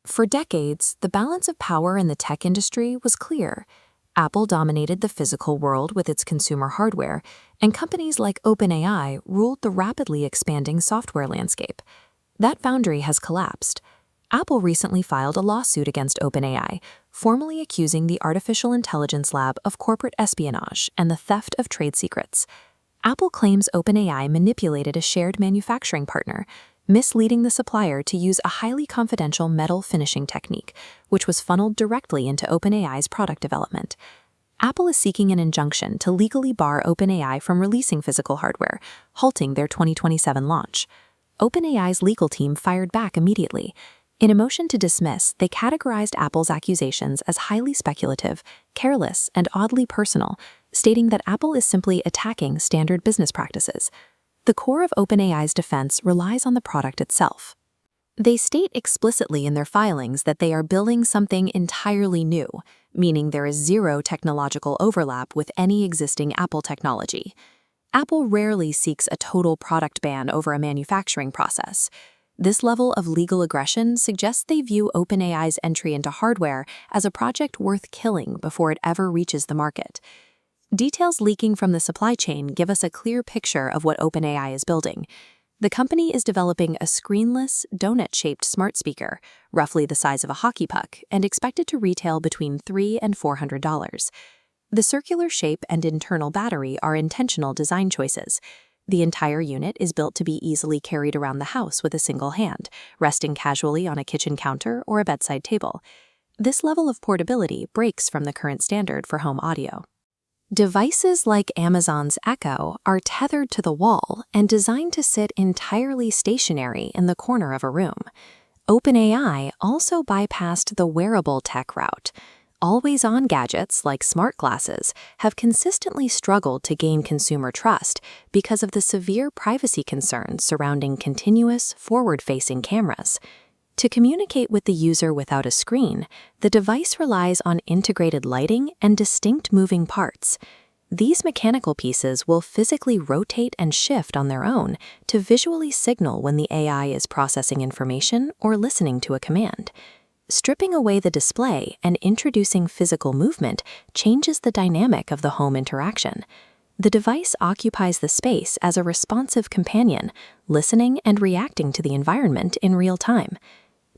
For decades, the balance of power in the tech industry was clear. Apple dominated the physical world with its consumer hardware, and companies like OpenAI ruled the rapidly expanding software landscape. That boundary has collapsed. Apple recently filed a lawsuit against OpenAI, formally accusing the artificial intelligence lab of corporate espionage and the theft of trade secrets. Apple claims OpenAI manipulated a shared manufacturing partner, misleading the supplier to use a highly confidential metal finishing technique, which was funneled directly into OpenAI's product development. Apple is seeking an injunction to legally bar OpenAI from releasing physical hardware, halting their 2027 launch. OpenAI's legal team fired back immediately. In a motion to dismiss, they categorized Apple's accusations as highly speculative, careless, and oddly personal, stating that Apple is simply attacking standard business practices. The core of OpenAI's defense relies on the product itself. They state explicitly in their filings that they are building something entirely new, meaning there is zero technological overlap with any existing Apple technology. Apple rarely seeks a total product ban over a manufacturing process. This level of legal aggression suggests they view OpenAI's entry into hardware as a project worth killing before it ever reaches the market. Details leaking from the supply chain give us a clear picture of what OpenAI is building. The company is developing a screenless, donut-shaped smart speaker, roughly the size of a hockey puck, and expected to retail between $300 and $400. The circular shape and internal battery are intentional design choices. The entire unit is built to be easily carried around the house with a single hand, resting casually on a kitchen counter or a bedside table. This level of portability breaks from the current standard for home audio. Devices like Amazon's Echo are tethered to the wall and designed to sit entirely stationary in the corner of a room. OpenAI also bypassed the wearable tech route. Always-on gadgets like smart glasses have consistently struggled to gain consumer trust because of the severe privacy concerns surrounding continuous, forward-facing cameras. To communicate with the user without a screen, the device relies on integrated lighting and distinct moving parts. These mechanical pieces will physically rotate and shift on their own to visually signal when the AI is processing information or listening to a command. Stripping away the display and introducing physical movement changes the dynamic of the home interaction. The device occupies the space as a responsive companion, listening and reacting to the environment in real time.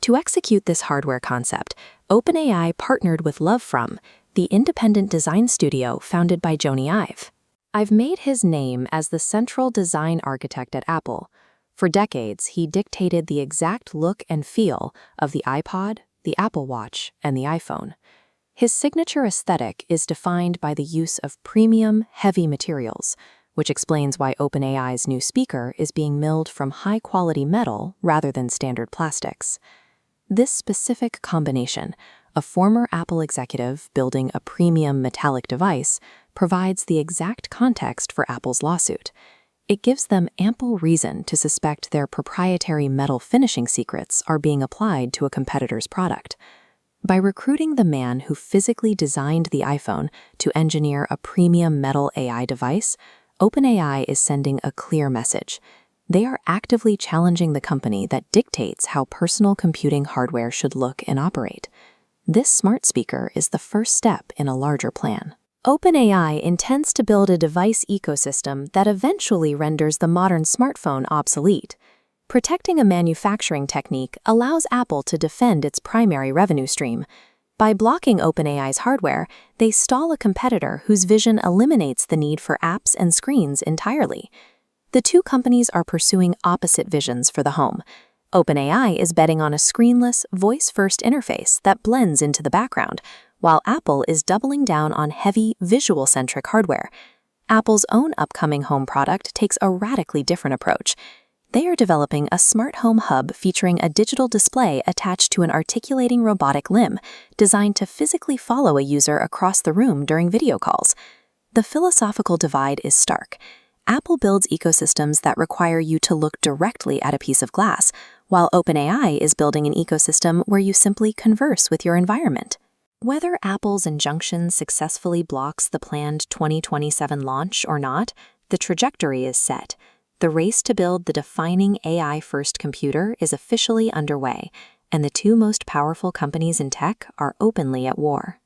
To execute this hardware concept, OpenAI partnered with Lovefrom, the independent design studio founded by Jony Ive. I've made his name as the central design architect at Apple. For decades, he dictated the exact look and feel of the iPod, the Apple Watch, and the iPhone. His signature aesthetic is defined by the use of premium, heavy materials, which explains why OpenAI's new speaker is being milled from high-quality metal rather than standard plastics. This specific combination, a former Apple executive building a premium metallic device, provides the exact context for Apple's lawsuit. It gives them ample reason to suspect their proprietary metal finishing secrets are being applied to a competitor's product. By recruiting the man who physically designed the iPhone to engineer a premium metal AI device, OpenAI is sending a clear message. They are actively challenging the company that dictates how personal computing hardware should look and operate. This smart speaker is the first step in a larger plan. OpenAI intends to build a device ecosystem that eventually renders the modern smartphone obsolete. Protecting a manufacturing technique allows Apple to defend its primary revenue stream. By blocking OpenAI's hardware, they stall a competitor whose vision eliminates the need for apps and screens entirely. The two companies are pursuing opposite visions for the home. OpenAI is betting on a screenless, voice-first interface that blends into the background, while Apple is doubling down on heavy, visual-centric hardware. Apple's own upcoming home product takes a radically different approach. They are developing a smart home hub featuring a digital display attached to an articulating robotic limb, designed to physically follow a user across the room during video calls. The philosophical divide is stark. Apple builds ecosystems that require you to look directly at a piece of glass, while OpenAI is building an ecosystem where you simply converse with your environment. Whether Apple's injunction successfully blocks the planned 2027 launch or not, the trajectory is set. The race to build the defining AI-first computer is officially underway, and the two most powerful companies in tech are openly at war.